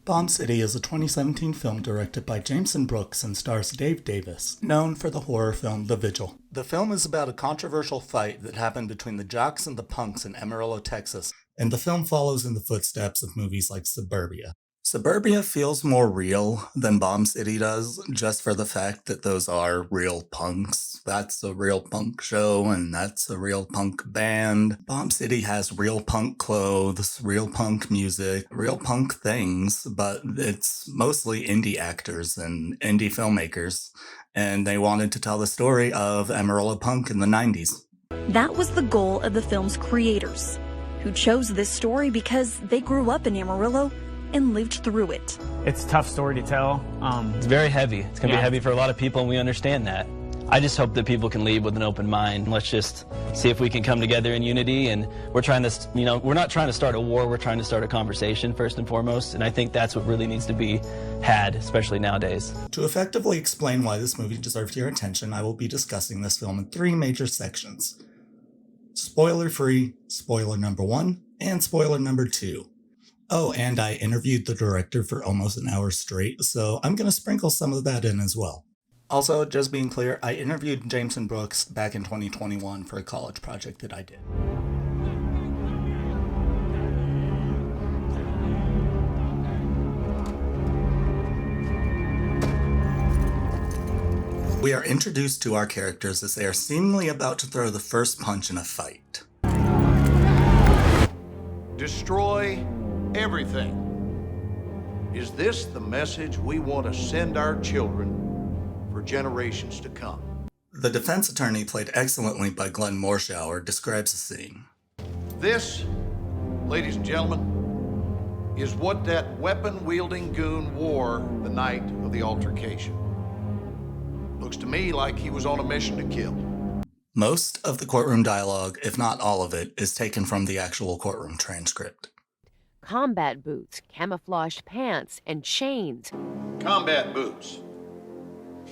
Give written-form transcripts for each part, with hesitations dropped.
Bomb City is a 2017 film directed by Jameson Brooks and stars Dave Davis, known for the horror film The Vigil. The film is about a controversial fight that happened between the jocks and the punks in Amarillo, Texas, and the film follows in the footsteps of movies like Suburbia. Suburbia feels more real than Bomb City does, just for the fact that those are real punks. That's a real punk show, and that's a real punk band. Bomb City has real punk clothes, real punk music, real punk things, but it's mostly indie actors and indie filmmakers, and they wanted to tell the story of Amarillo punk in the 90s. That was the goal of the film's creators, who chose this story because they grew up in Amarillo and lived through it. It's a tough story to tell. It's very heavy. It's going to be heavy for a lot of people, and we understand that. I just hope that people can leave with an open mind. Let's just see if we can come together in unity, and we're trying to, we're not trying to start a war, we're trying to start a conversation first and foremost, and I think that's what really needs to be had, especially nowadays. To effectively explain why this movie deserves your attention, I will be discussing this film in 3 major sections. Spoiler-free, spoiler number 1, and spoiler number 2. Oh, and I interviewed the director for almost an hour straight, so I'm going to sprinkle some of that in as well. Also, just being clear, I interviewed Jameson Brooks back in 2021 for a college project that I did. We are introduced to our characters as they are seemingly about to throw the first punch in a fight. Destroy everything. Is this the message we want to send our children for generations to come? The defense attorney, played excellently by Glenn Morshower, describes the scene. This, ladies and gentlemen, is what that weapon-wielding goon wore the night of the altercation. Looks to me like he was on a mission to kill. Most of the courtroom dialogue, if not all of it, is taken from the actual courtroom transcript. Combat boots, camouflaged pants, and chains. Combat boots.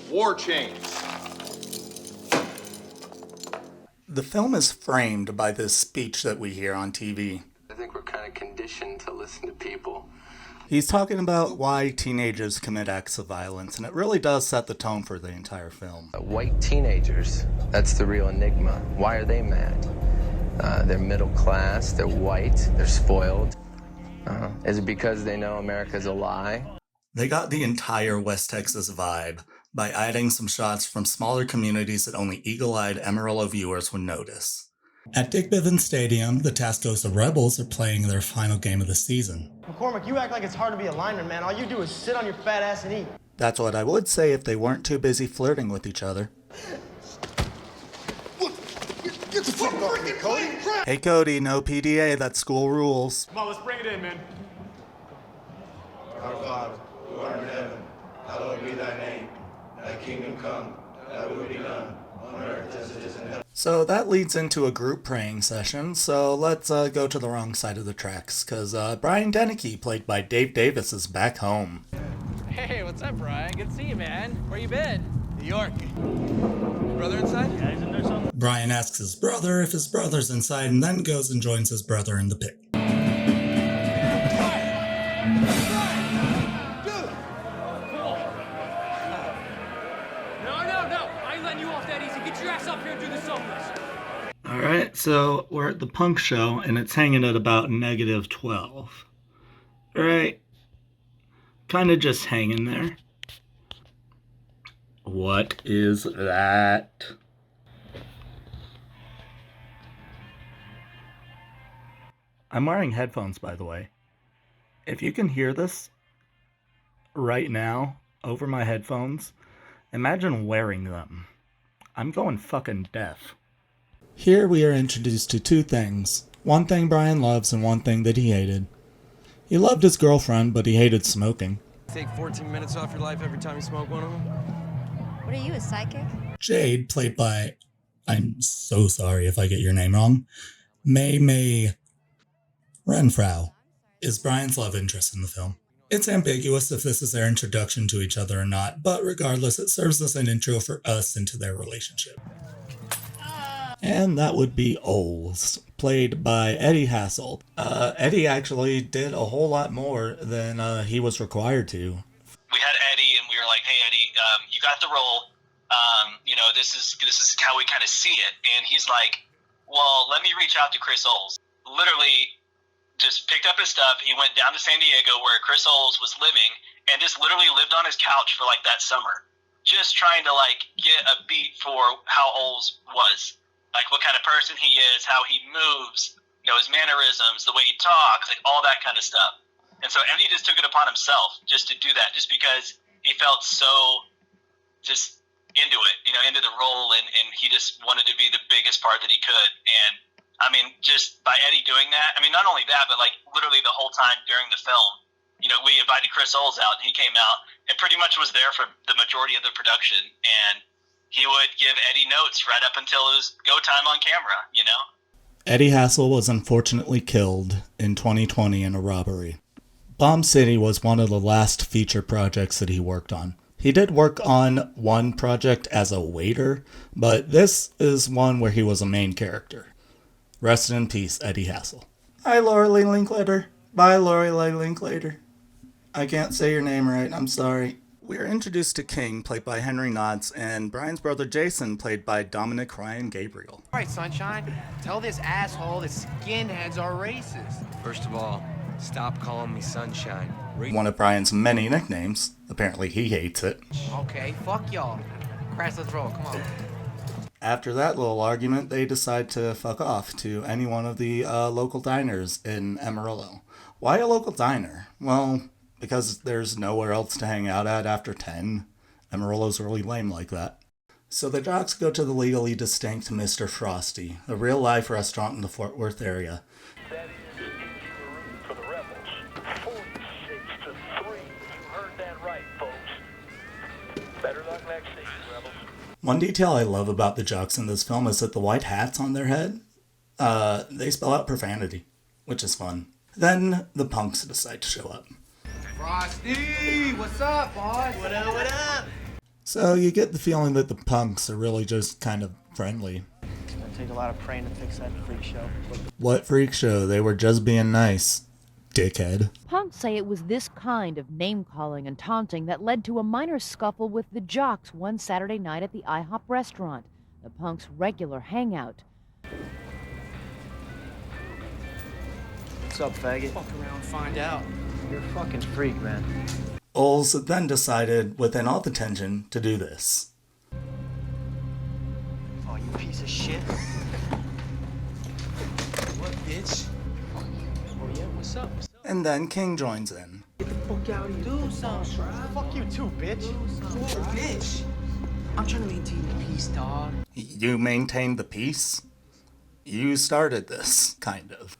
War chains. The film is framed by this speech that we hear on TV. I think we're kind of conditioned to listen to people. He's talking about why teenagers commit acts of violence, and it really does set the tone for the entire film. White teenagers, that's the real enigma. Why are they mad? They're middle class, they're white, they're spoiled. Is it because they know America's a lie? They got the entire West Texas vibe by adding some shots from smaller communities that only eagle-eyed Amarillo viewers would notice. At Dick Bivens Stadium, the Tascosa Rebels are playing their final game of the season. McCormick, you act like it's hard to be a lineman, man. All you do is sit on your fat ass and eat. That's what I would say if they weren't too busy flirting with each other. Get the fuck off me, Cody! Hey Cody, no PDA, that's school rules. Come on, let's bring it in, man. Our Father, who art in heaven, hallowed be thy name. Thy kingdom come, thy will be done, on earth as it is in heaven. So that leads into a group praying session, so let's go to the wrong side of the tracks, because Brian Deneke, played by Dave Davis, is back home. Hey, what's up, Brian? Good to see you, man. Where you been? New York. Brother inside? Yeah, he's in there somewhere. Brian asks his brother if his brother's inside, and then goes and joins his brother in the pit. Alright, so we're at the punk show, and it's hanging at about -12. Alright, kind of just hanging there. What is that? I'm wearing headphones, by the way. If you can hear this right now over my headphones, imagine wearing them. I'm going fucking deaf. Here we are introduced to 2 things. One thing Brian loves and one thing that he hated. He loved his girlfriend, but he hated smoking. Take 14 minutes off your life every time you smoke one of them? What are you, a psychic? Jade, played by, I'm so sorry if I get your name wrong, May Renfrow, is Brian's love interest in the film. It's ambiguous if this is their introduction to each other or not, but regardless, it serves as an intro for us into their relationship. And that would be Oles, played by Eddie Hassel. Eddie actually did a whole lot more than he was required to. We had Eddie, and we were like, "Hey, Eddie, you got the role. This is how we kind of see it." And he's like, "Well, let me reach out to Chris Oles." Literally, just picked up his stuff. He went down to San Diego, where Chris Oles was living, and just literally lived on his couch for like that summer, just trying to like get a beat for how Oles was, like what kind of person he is, how he moves, his mannerisms, the way he talks, like all that kind of stuff. And so Eddie just took it upon himself just to do that, just because he felt so just into it, into the role, and he just wanted to be the biggest part that he could. And I mean, just by Eddie doing that, I mean, not only that, but like literally the whole time during the film, we invited Chris Oles out, and he came out and pretty much was there for the majority of the production. And he would give Eddie notes right up until it was go time on camera, Eddie Hassel was unfortunately killed in 2020 in a robbery. Bomb City was one of the last feature projects that he worked on. He did work on one project as a waiter, but this is one where he was a main character. Rest in peace, Eddie Hassel. Hi, Lorelei Linklater. Bye, Lorelei Linklater. I can't say your name right, I'm sorry. We're introduced to King, played by Henry Knotts, and Brian's brother Jason, played by Dominic Ryan Gabriel. All right, Sunshine, tell this asshole that skinheads are racist. First of all, stop calling me Sunshine. One of Brian's many nicknames. Apparently he hates it. Okay, fuck y'all. Crash, let's roll, come on. After that little argument, they decide to fuck off to any one of the local diners in Amarillo. Why a local diner? Well, because there's nowhere else to hang out at after 10. Amarillo's really lame like that. So the jocks go to the legally distinct Mr. Frosty, a real-life restaurant in the Fort Worth area. That is injury for the Rebels. 46-3. You heard that right, folks. Better luck next season, Rebels. One detail I love about the jocks in this film is that the white hats on their head, they spell out profanity, which is fun. Then the punks decide to show up. Frosty, what's up, boss? What up, what up? So you get the feeling that the punks are really just kind of friendly. It's gonna take a lot of praying to fix that freak show. What freak show? They were just being nice, dickhead. Punks say it was this kind of name-calling and taunting that led to a minor scuffle with the jocks one Saturday night at the IHOP restaurant, the punks' regular hangout. What's up, faggot? Fuck around and find out. You're a fucking freak, man. Oles then decided, within all the tension, to do this. Oh, you piece of shit. What, bitch? Oh, yeah, what's up? And then King joins in. Get the fuck out of here. Do something, bro. Fuck you too, bitch. Bitch. I'm trying to maintain the peace, dog. You maintained the peace? You started this, kind of.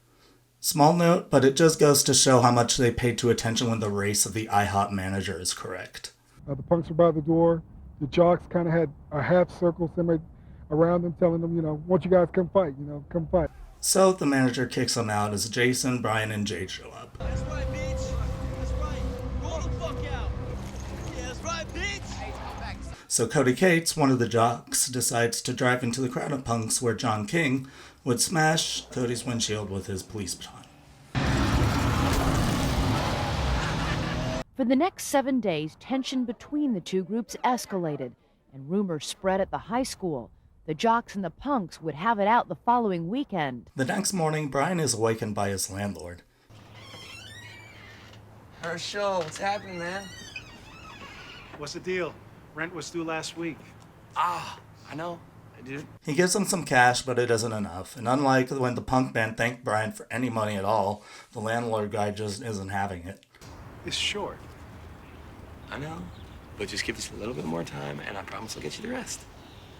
Small note, but it just goes to show how much they paid to attention when the race of the IHOP manager is correct. The punks were by the door. The jocks kind of had a half circle around them, telling them, won't you guys come fight, come fight. So the manager kicks them out as Jason, Brian, and Jade show up. That's right, bitch. That's right. Roll the fuck out. Yeah, that's right, bitch. So Cody Cates, one of the jocks, decides to drive into the crowd of punks where John King would smash Cody's windshield with his police baton. For the next 7 days, tension between the two groups escalated, and rumors spread at the high school. The jocks and the punks would have it out the following weekend. The next morning, Brian is awakened by his landlord. Herschel, what's happening, man? What's the deal? Rent was due last week. Ah, I know. Dude. He gives him some cash, but it isn't enough. And unlike when the punk band thanked Brian for any money at all, the landlord guy just isn't having it. It's short. I know, but just give us a little bit more time, and I promise I'll get you the rest.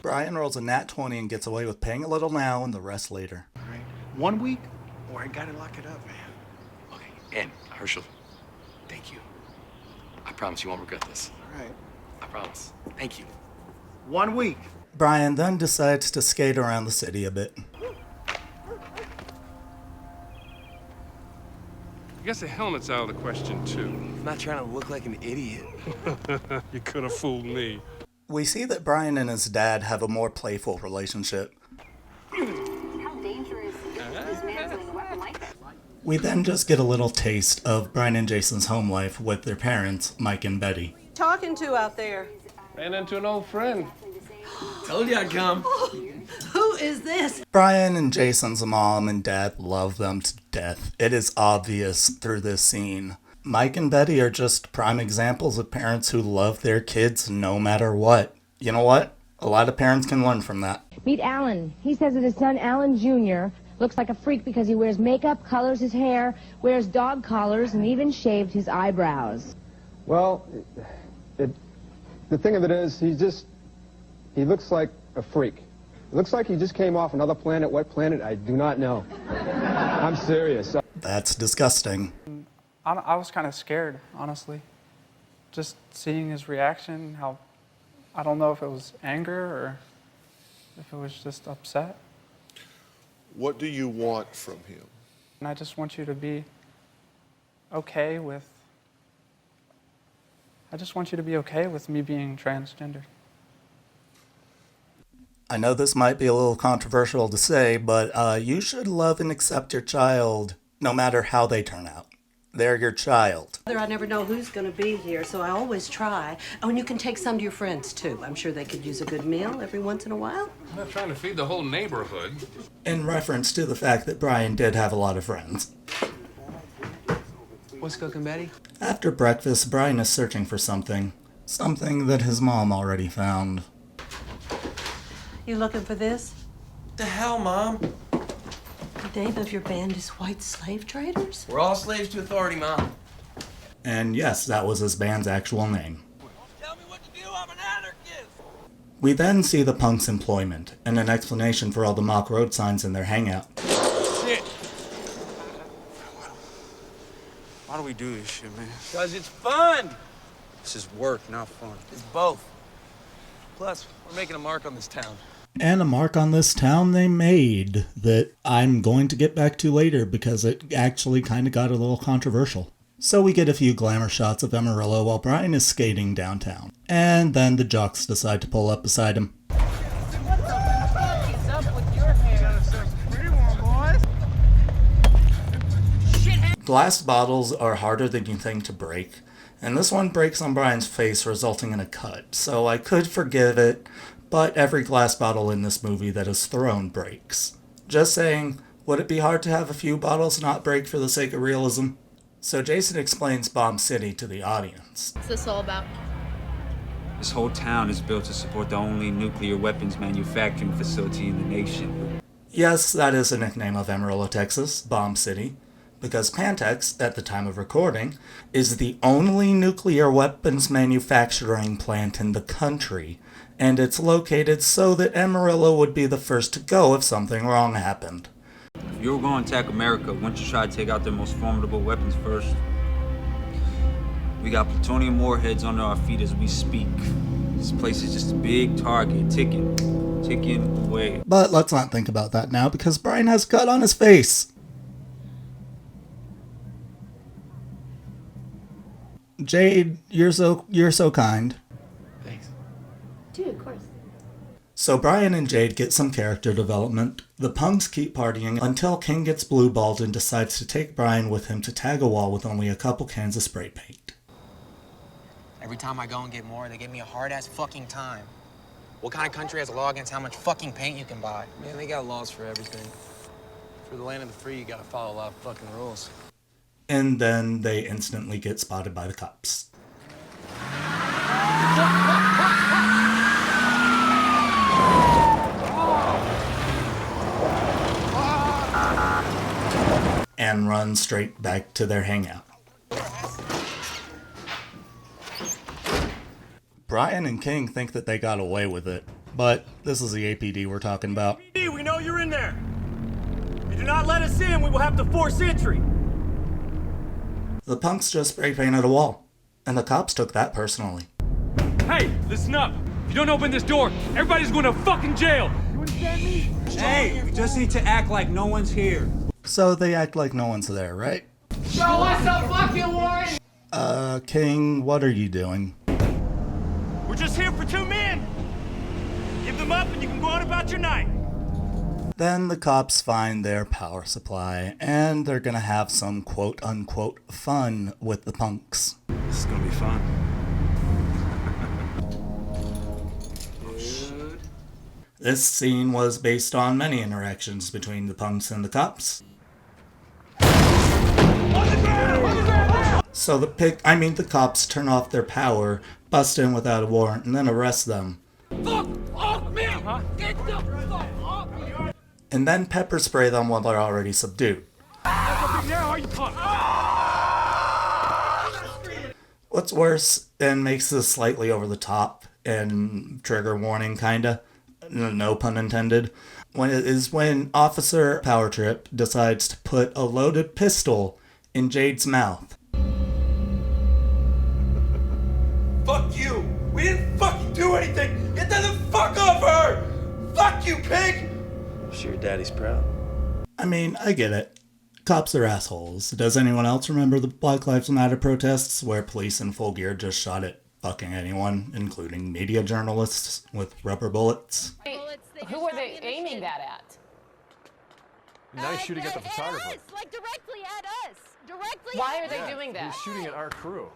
Brian rolls a nat 20 and gets away with paying a little now and the rest later. All right. 1 week, or I gotta lock it up, man. Okay, and Herschel, thank you. I promise you won't regret this. All right. I promise. Thank you. 1 week. Brian then decides to skate around the city a bit. I guess the helmet's out of the question, too. I'm not trying to look like an idiot. You could have fooled me. We see that Brian and his dad have a more playful relationship. We then just get a little taste of Brian and Jason's home life with their parents, Mike and Betty. Talking to out there? Ran into an old friend. Told you I'd come. Who is this? Brian and Jason's mom and dad love them to death. It is obvious through this scene. Mike and Betty are just prime examples of parents who love their kids no matter what. You know what? A lot of parents can learn from that. Meet Alan. He says that his son, Alan Jr., looks like a freak because he wears makeup, colors his hair, wears dog collars, and even shaved his eyebrows. Well, the thing of it is, he looks like a freak. It looks like he just came off another planet. What planet? I do not know. I'm serious. That's disgusting. I was kind of scared, honestly. Just seeing his reaction, how, I don't know if it was anger or if it was just upset. What do you want from him? And I just want you to be okay with, me being transgender. I know this might be a little controversial to say, but you should love and accept your child no matter how they turn out. They're your child. I never know who's going to be here, so I always try. Oh, and you can take some to your friends, too. I'm sure they could use a good meal every once in a while. I'm not trying to feed the whole neighborhood. In reference to the fact that Brian did have a lot of friends. What's cooking, Betty? After breakfast, Brian is searching for something. Something that his mom already found. You looking for this? The hell, Mom? The name of your band is White Slave Traders? We're all slaves to authority, Mom. And yes, that was his band's actual name. Tell me what to do, I'm an anarchist! We then see the punks' employment, and an explanation for all the mock road signs in their hangout. Shit! Why do we do this shit, man? Because it's fun! This is work, not fun. It's both. Plus, we're making a mark on this town. And a mark on this town they made that I'm going to get back to later because it actually kind of got a little controversial. So we get a few glamour shots of Amarillo while Brian is skating downtown. And then the jocks decide to pull up beside him. What the fuck is up with your hair? Pretty warm, boys. Shithead. Glass bottles are harder than you think to break, and this one breaks on Brian's face, resulting in a cut, so I could forgive it, but every glass bottle in this movie that is thrown breaks. Just saying, would it be hard to have a few bottles not break for the sake of realism? So Jason explains Bomb City to the audience. What's this all about? This whole town is built to support the only nuclear weapons manufacturing facility in the nation. Yes, that is a nickname of Amarillo, Texas, Bomb City, because Pantex, at the time of recording, is the only nuclear weapons manufacturing plant in the country, and it's located so that Amarillo would be the first to go if something wrong happened. If you were going to attack America, wouldn't you try to take out their most formidable weapons first? We got plutonium warheads under our feet as we speak. This place is just a big target, ticking away. But let's not think about that now, because Brian has a cut on his face. Jade, you're so kind. Thanks. Dude, of course. So Brian and Jade get some character development. The punks keep partying until King gets blue-balled and decides to take Brian with him to tag a wall with only a couple cans of spray paint. Every time I go and get more, they give me a hard-ass fucking time. What kind of country has a law against how much fucking paint you can buy? Man, they got laws for everything. For the land of the free, you gotta follow a lot of fucking rules. And then they instantly get spotted by the cops. And run straight back to their hangout. Brian and King think that they got away with it, but this is the APD we're talking about. We know you're in there. If you do not let us in, we will have to force entry. The punks just spray painted a wall, and the cops took that personally. Hey, listen up. If you don't open this door, everybody's going to fucking jail. You understand me? Hey, we just need to act like no one's here. So they act like no one's there, right? Show us the fucking warrant! King, what are you doing? We're just here for 2 men. Give them up and you can go on about your night. Then the cops find their power supply, and they're gonna have some quote-unquote fun with the punks. This is gonna be fun. This scene was based on many interactions between the punks and the cops. So the cops turn off their power, bust in without a warrant, and then arrest them. Fuck off me! Get the fuck off me! And then pepper spray them while they're already subdued. What's worse, and makes this slightly over the top, and trigger warning kinda, no pun intended, when Officer Power Trip decides to put a loaded pistol in Jade's mouth. Fuck you! We didn't fucking do anything! Get the fuck off her! Fuck you, pig! I'm sure your daddy's proud. I mean, I get it. Cops are assholes. Does anyone else remember the Black Lives Matter protests where police in full gear just shot at fucking anyone, including media journalists, with rubber bullets? Who are they aiming that at? Nice shooting at the photographer. At us, like directly at us. Directly. Why are they doing that? He's shooting at our crew.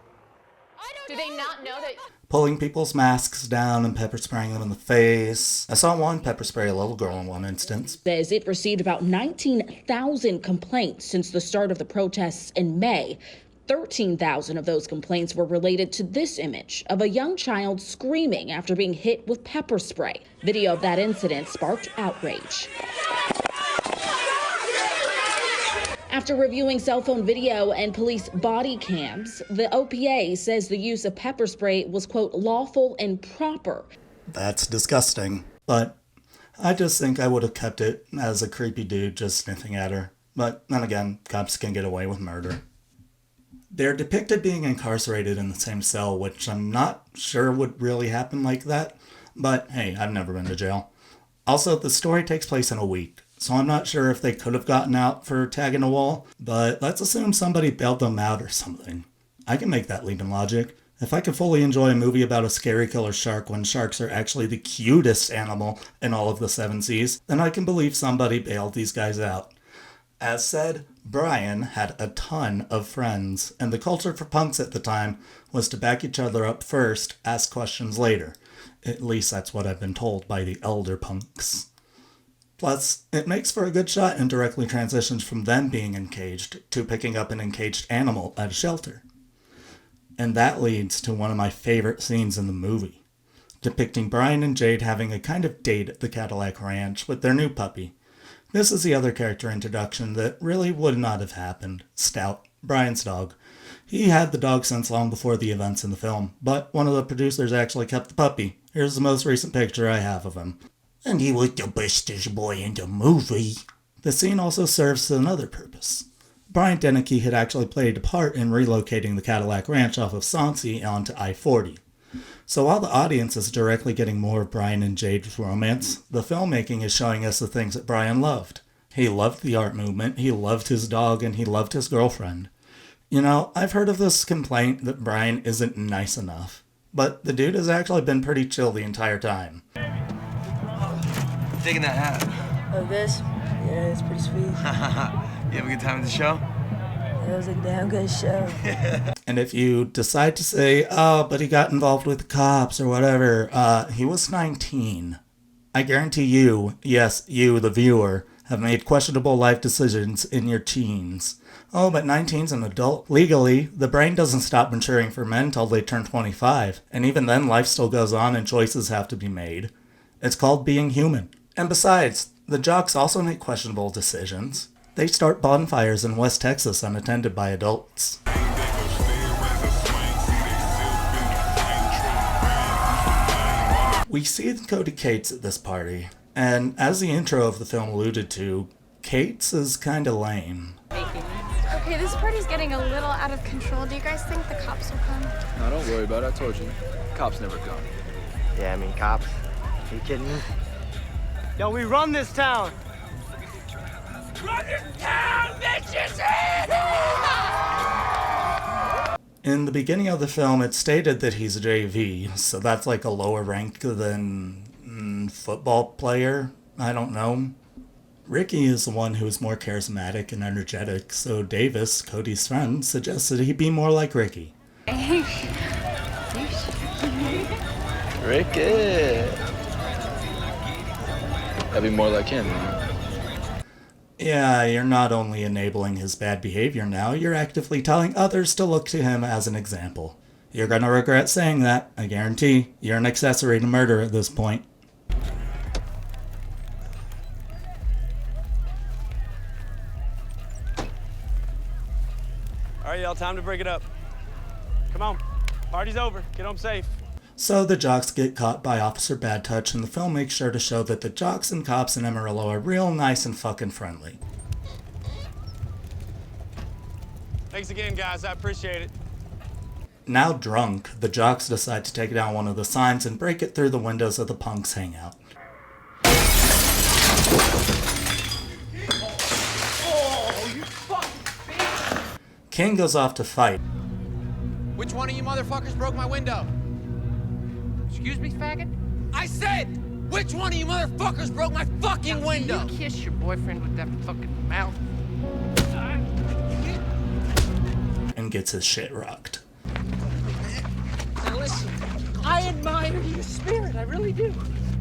Do they not know that? Pulling people's masks down and pepper spraying them in the face. I saw one pepper spray a little girl in one instance. Says it received about 19,000 complaints since the start of the protests in May. 13,000 of those complaints were related to this image of a young child screaming after being hit with pepper spray. Video of that incident sparked outrage. After reviewing cell phone video and police body cams, the OPA says the use of pepper spray was, quote, lawful and proper. That's disgusting. But I just think I would have kept it as a creepy dude just sniffing at her. But then again, cops can get away with murder. They're depicted being incarcerated in the same cell, which I'm not sure would really happen like that. But hey, I've never been to jail. Also, the story takes place in a week. So I'm not sure if they could have gotten out for tagging a wall, but let's assume somebody bailed them out or something. I can make that leap in logic. If I could fully enjoy a movie about a scary killer shark when sharks are actually the cutest animal in all of the 7 seas, then I can believe somebody bailed these guys out. As said, Brian had a ton of friends, and the culture for punks at the time was to back each other up first, ask questions later. At least that's what I've been told by the elder punks. Plus, it makes for a good shot and directly transitions from them being encaged to picking up an encaged animal at a shelter. And that leads to one of my favorite scenes in the movie, depicting Brian and Jade having a kind of date at the Cadillac Ranch with their new puppy. This is the other character introduction that really would not have happened. Stout, Brian's dog. He had the dog since long before the events in the film, but one of the producers actually kept the puppy. Here's the most recent picture I have of him. And he was the bestest boy in the movie. The scene also serves another purpose. Brian Deneke had actually played a part in relocating the Cadillac Ranch off of Soncy onto I-40. So while the audience is directly getting more of Brian and Jade's romance, the filmmaking is showing us the things that Brian loved. He loved the art movement, he loved his dog, and he loved his girlfriend. You know, I've heard of this complaint that Brian isn't nice enough, but the dude has actually been pretty chill the entire time. Taking that hat. Oh, this? Yeah, it's pretty sweet. You have a good time at the show? It was a damn good show. And if you decide to say, oh, but he got involved with the cops or whatever, he was 19. I guarantee you, yes, you, the viewer, have made questionable life decisions in your teens. Oh, but 19's an adult. Legally, the brain doesn't stop maturing for men till they turn 25. And even then, life still goes on and choices have to be made. It's called being human. And besides, the jocks also make questionable decisions. They start bonfires in West Texas unattended by adults. We see Cody Cates at this party, and as the intro of the film alluded to, Cates is kinda lame. Okay, this party's getting a little out of control. Do you guys think the cops will come? No, don't worry about it. I told you. Cops never come. Yeah, I mean, cops. Are you kidding me? Yo, we run this town. Run this town, bitches! In the beginning of the film, it's stated that he's a JV, so that's like a lower rank than football player. I don't know. Ricky is the one who is more charismatic and energetic, so Davis, Cody's friend, suggested he be more like Ricky. Ricky! I'd be more like him, man. Yeah, you're not only enabling his bad behavior now, you're actively telling others to look to him as an example. You're gonna regret saying that, I guarantee. You're an accessory to murder at this point. All right, y'all, time to break it up. Come on, party's over. Get home safe. So the jocks get caught by Officer Bad Touch, and the film makes sure to show that the jocks and cops in Amarillo are real nice and fucking friendly. Thanks again, guys. I appreciate it. Now drunk, the jocks decide to take down one of the signs and break it through the windows of the punks' hangout. King goes off to fight. Which one of you motherfuckers broke my window? Excuse me, faggot? I said, which one of you motherfuckers broke my fucking window? You kiss your boyfriend with that fucking mouth. And gets his shit rocked. Now listen, I admire your spirit, I really do.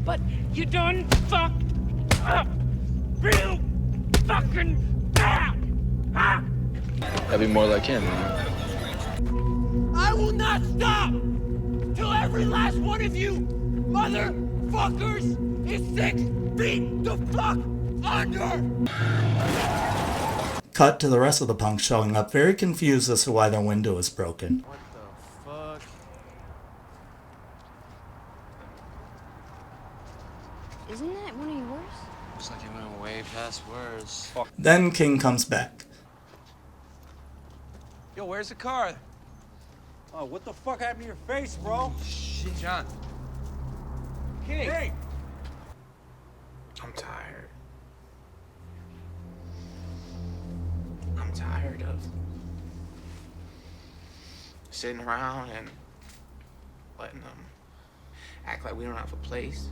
But you done fucked up real fucking bad. Huh? I'd be more like him, man. I will not stop till every last one of you motherfuckers is 6 feet the fuck under. Cut to the rest of the punks showing up very confused as to why their window is broken. What the fuck? Isn't that one of yours? Looks like it went way past words. Then King comes back. Yo, where's the car? Oh, what the fuck happened to your face, bro? Shit, John. King! Hey! I'm tired. I'm tired of sitting around and letting them act like we don't have a place.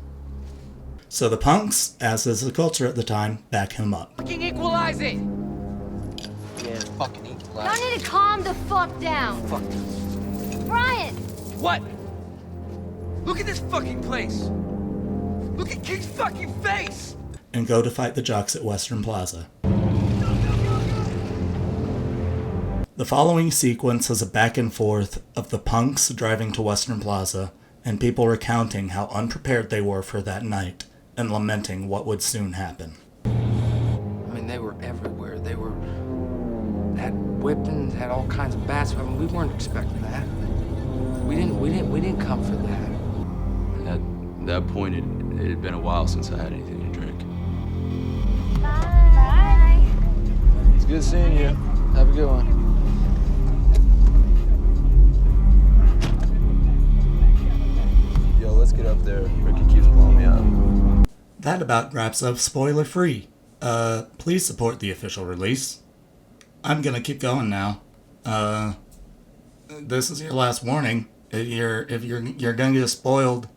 So the punks, as is the culture at the time, back him up. Fucking equalize it! Yeah, fucking equalize. Y'all need to calm the fuck down. Fuck. Brian! What? Look at this fucking place! Look at King's fucking face! And go to fight the jocks at Western Plaza. The following sequence is a back and forth of the punks driving to Western Plaza and people recounting how unprepared they were for that night and lamenting what would soon happen. I mean, they were everywhere. They had weapons, had all kinds of bats. I mean, we weren't expecting that. We didn't come for that. And at that point, it had been a while since I had anything to drink. Bye. It's good seeing you. Have a good one. Yo, let's get up there. Ricky keeps blowing me up. That about wraps up Spoiler Free. Please support the official release. I'm gonna keep going now. This is your last warning. If you're gonna get spoiled,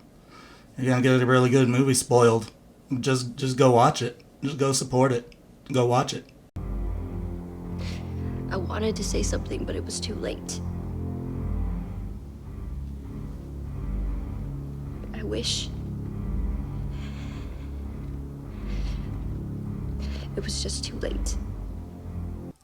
you're gonna get a really good movie spoiled. Just go watch it. Just go support it. Go watch it. I wanted to say something, but it was too late. I wish it was just too late.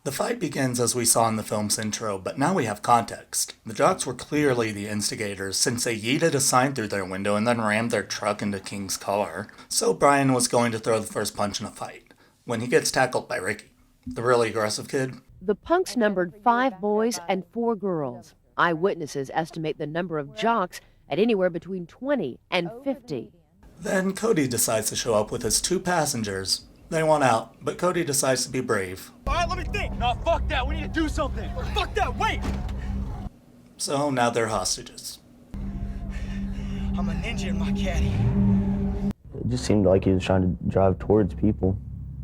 The fight begins as we saw in the film's intro, but now we have context. The jocks were clearly the instigators since they yeeted a sign through their window and then rammed their truck into King's car. So Brian was going to throw the first punch in a fight, when he gets tackled by Ricky, the really aggressive kid. The punks numbered 5 boys and 4 girls. Eyewitnesses estimate the number of jocks at anywhere between 20 and 50. Then Cody decides to show up with his 2 passengers. They want out, but Cody decides to be brave. All right, let me think. No, fuck that. We need to do something. Fuck that. Wait. So now they're hostages. I'm a ninja in my caddy. It just seemed like he was trying to drive towards people.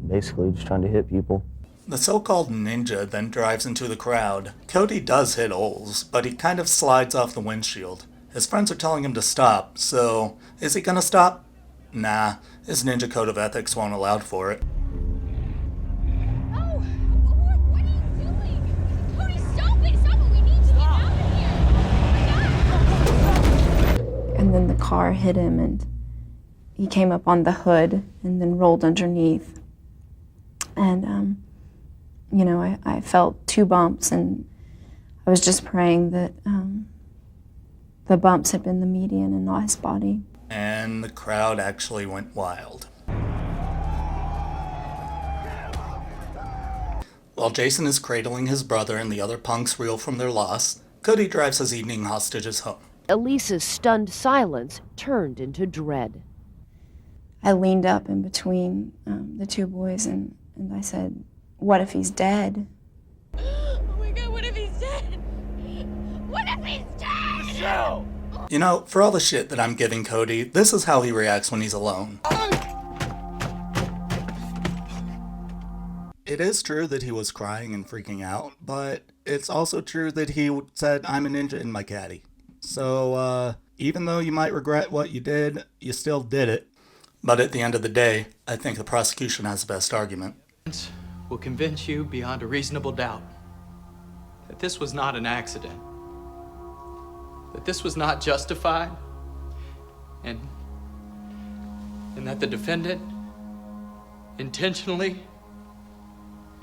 Basically, just trying to hit people. The so-called ninja then drives into the crowd. Cody does hit Oles, but he kind of slides off the windshield. His friends are telling him to stop, so is he gonna stop? Nah, his ninja code of ethics won't allow for it. and then the car hit him, and he came up on the hood and then rolled underneath. And, you know, I felt 2 bumps, and I was just praying that the bumps had been the median and not his body. And the crowd actually went wild. While Jason is cradling his brother and the other punks reel from their loss, Cody drives his evening hostages home. Elisa's stunned silence turned into dread. I leaned up in between the 2 boys and I said, "What if he's dead?" Oh my God, what if he's dead? What if he's dead? Michelle! You know, for all the shit that I'm giving Cody, this is how he reacts when he's alone. It is true that he was crying and freaking out, but it's also true that he said, "I'm a ninja in my caddy." So, even though you might regret what you did, you still did it. But at the end of the day, I think the prosecution has the best argument. Will convince you beyond a reasonable doubt that this was not an accident, that this was not justified, and that the defendant intentionally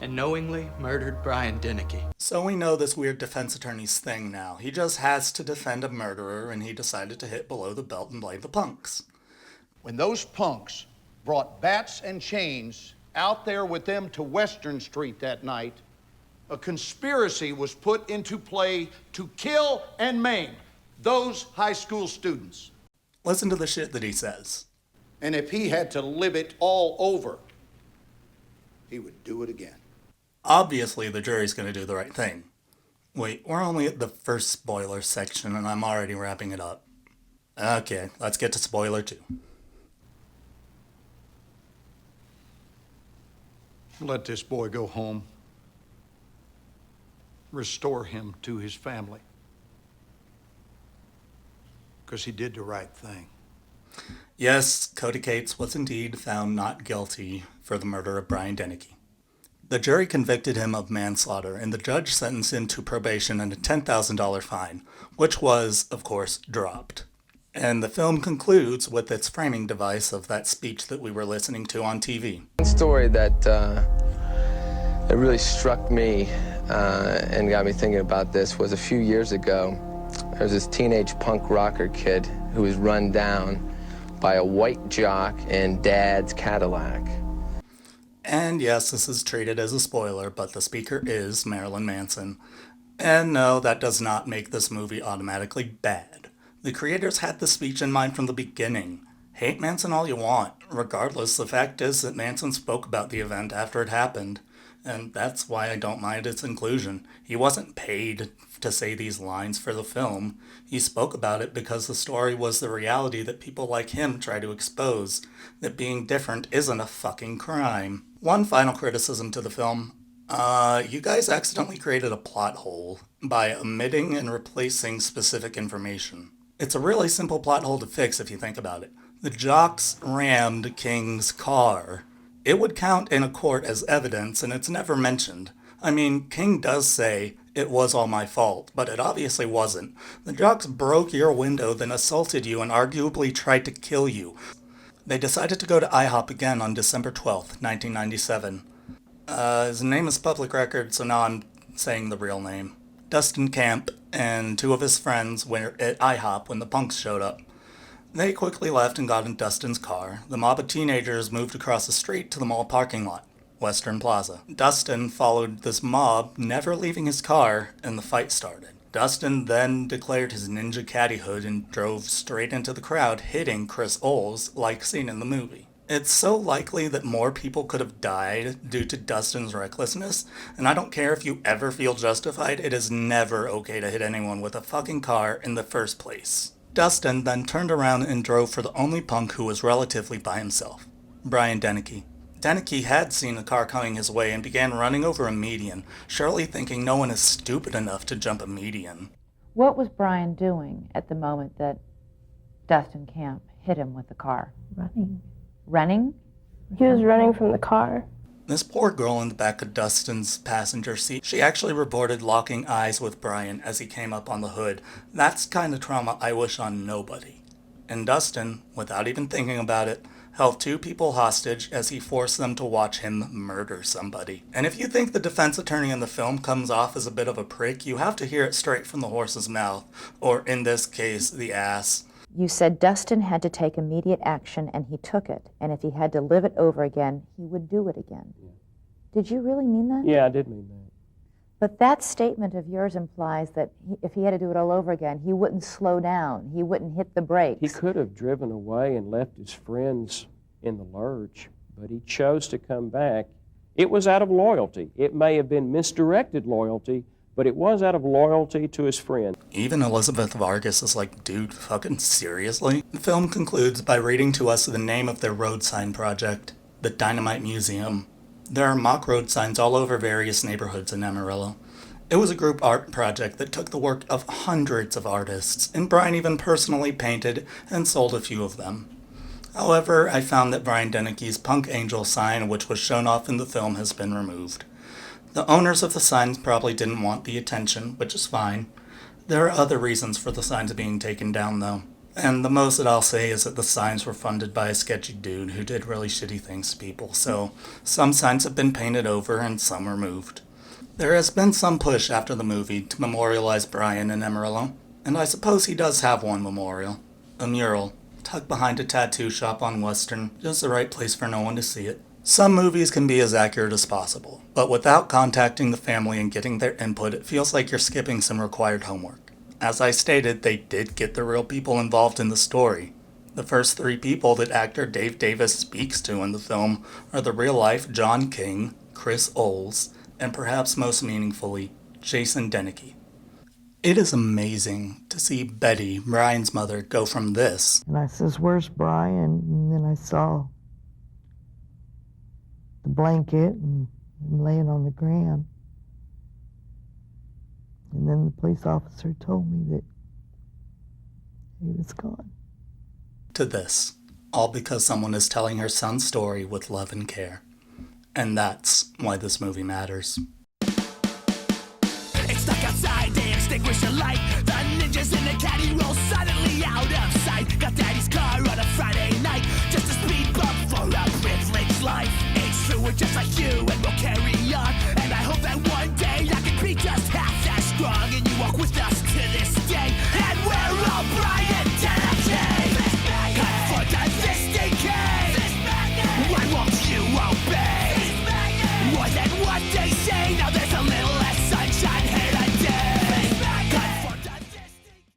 and knowingly murdered Brian Deneke. So we know this weird defense attorney's thing now. He just has to defend a murderer, and he decided to hit below the belt and blame the punks. When those punks brought bats and chains out there with them to Western Street that night, a conspiracy was put into play to kill and maim those high school students. Listen to the shit that he says. And if he had to live it all over, he would do it again. Obviously, the jury's going to do the right thing. Wait, we're only at the first spoiler section, and I'm already wrapping it up. Okay, let's get to spoiler 2. Let this boy go home. Restore him to his family. Because he did the right thing. Yes, Cody Cates was indeed found not guilty for the murder of Brian Deneke. The jury convicted him of manslaughter, and the judge sentenced him to probation and a $10,000 fine, which was, of course, dropped. And the film concludes with its framing device of that speech that we were listening to on TV. One story that really struck me and got me thinking about this was a few years ago. There was this teenage punk rocker kid who was run down by a white jock in Dad's Cadillac. And yes, this is treated as a spoiler, but the speaker is Marilyn Manson. And no, that does not make this movie automatically bad. The creators had the speech in mind from the beginning. Hate Manson all you want. Regardless, the fact is that Manson spoke about the event after it happened. And that's why I don't mind its inclusion. He wasn't paid to say these lines for the film. He spoke about it because the story was the reality that people like him try to expose, that being different isn't a fucking crime. One final criticism to the film. You guys accidentally created a plot hole by omitting and replacing specific information. It's a really simple plot hole to fix if you think about it. The jocks rammed King's car. It would count in a court as evidence, and it's never mentioned. I mean, King does say, "It was all my fault," but it obviously wasn't. The jocks broke your window, then assaulted you, and arguably tried to kill you. They decided to go to IHOP again on December 12th, 1997. His name is public record, so now I'm saying the real name. Dustin Camp and 2 of his friends were at IHOP when the punks showed up. They quickly left and got in Dustin's car. The mob of teenagers moved across the street to the mall parking lot, Western Plaza. Dustin followed this mob, never leaving his car, and the fight started. Dustin then declared his ninja caddyhood and drove straight into the crowd, hitting Chris Oles like seen in the movie. It's so likely that more people could have died due to Dustin's recklessness, and I don't care if you ever feel justified, it is never okay to hit anyone with a fucking car in the first place. Dustin then turned around and drove for the only punk who was relatively by himself, Brian Deneke. Deneke had seen a car coming his way and began running over a median, surely thinking no one is stupid enough to jump a median. What was Brian doing at the moment that Dustin Camp hit him with the car? Running. Running? He was running from the car. This poor girl in the back of Dustin's passenger seat, she actually reported locking eyes with Brian as he came up on the hood. That's kind of trauma I wish on nobody. And Dustin, without even thinking about it, held 2 people hostage as he forced them to watch him murder somebody. And if you think the defense attorney in the film comes off as a bit of a prick, you have to hear it straight from the horse's mouth, or in this case, the ass. You said Dustin had to take immediate action, and he took it. And if he had to live it over again, he would do it again. Yeah. Did you really mean that? Yeah, I did mean that. But that statement of yours implies that if he had to do it all over again, he wouldn't slow down. He wouldn't hit the brakes. He could have driven away and left his friends in the lurch, but he chose to come back. It was out of loyalty. It may have been misdirected loyalty, but it was out of loyalty to his friend. Even Elizabeth Vargas is like, dude, fucking seriously? The film concludes by reading to us the name of their road sign project, the Dynamite Museum. There are mock road signs all over various neighborhoods in Amarillo. It was a group art project that took the work of hundreds of artists, and Brian even personally painted and sold a few of them. However, I found that Brian Dennehy's Punk Angel sign, which was shown off in the film, has been removed. The owners of the signs probably didn't want the attention, which is fine. There are other reasons for the signs being taken down, though. And the most that I'll say is that the signs were funded by a sketchy dude who did really shitty things to people, so some signs have been painted over and some removed. There has been some push after the movie to memorialize Brian in Amarillo, and I suppose he does have one memorial. A mural, tucked behind a tattoo shop on Western, just the right place for no one to see it. Some movies can be as accurate as possible, but without contacting the family and getting their input, it feels like you're skipping some required homework. As I stated, they did get the real people involved in the story. The first 3 people that actor Dave Davis speaks to in the film are the real-life John King, Chris Oles, and perhaps most meaningfully, Jason Dennehy. It is amazing to see Betty, Brian's mother, go from this. And I says, "Where's Brian?" And then I saw the blanket and him laying on the ground. And then the police officer told me that he was gone. To this, all because someone is telling her son's story with love and care. And that's why this movie matters. It's stuck outside, they extinguish the light. The ninjas in the cat